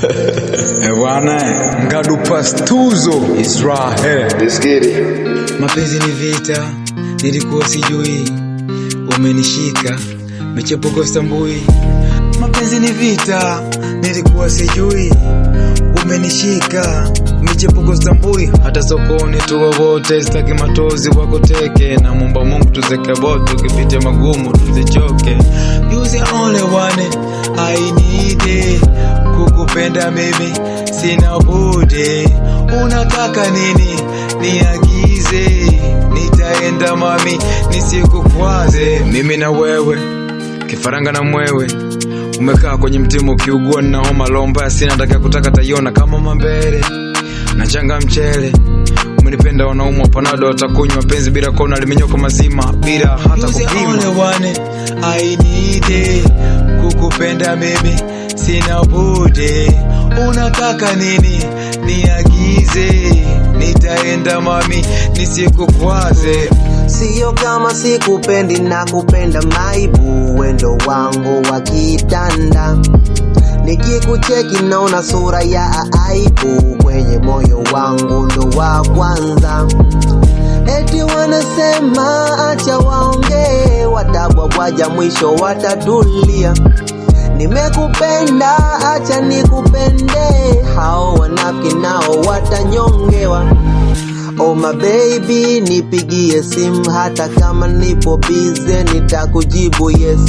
Ewana, Ngadu Pastuzo Israel. Let's get it. Mapenzi ni vita, nilikuwa sijui, umenishika michepuko stambui. Mapenzi ni vita, nilikuwa sijui, umenishika michepuko stambui. Hata sokoni tuwa wote, sitaki matozi wako teke. Na mumba Mungu tuzeke bote, ukipite magumu tuzichoke. You the only one I need, kukupenda mimi sina budi. Unataka nini niagize, nitaenda mami nisikukwaze. Mimi na wewe kifaranga na mwewe, umekaa kwenye mtimu ukiugua na homa lomba. Sina nataka kutaka taiona kama mambele na changa mchele. Umenipenda wanaumwa panado watakunywa penzi bila kona limenyoka mazima bila hata kupima. I need, kukupenda mimi sina budi. Unataka nini niagize, nitaenda mami nisikukwaze. Sio kama sikupendi na kupenda maibu, wendo wangu wa kitanda. Nikikucheki naona sura ya aibu, kwenye moyo wangu ndo wa kwanza. Eti wanasema acha waongee, watabwabwaja mwisho watatulia. Nimekupenda acha nikupende, hao wanafiki nao watanyongewa. Oh my baby, nipigie simu hata kama nipo busy, nitakujibu yes.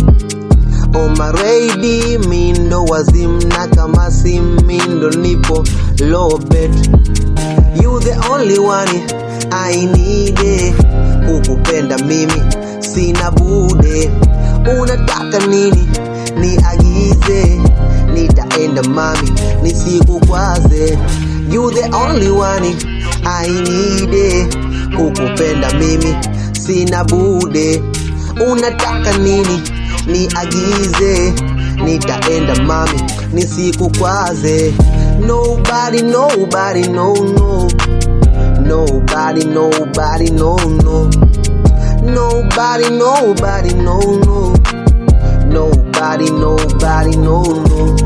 Oh my lady, mindo wazimu na kama si mindo nipo low bed. You the only one I need, kukupenda mimi sina bude. Unataka nini niagize, nitaenda mami nisikukwaze. You the only one I need, kukupenda mimi sina bude. Unataka nini niagize, nitaenda mami nisikukwaze. Nobody, nobody, no, no. Nobody, nobody, no, no. Nobody, nobody, no, no. Nobody, nobody, no, no.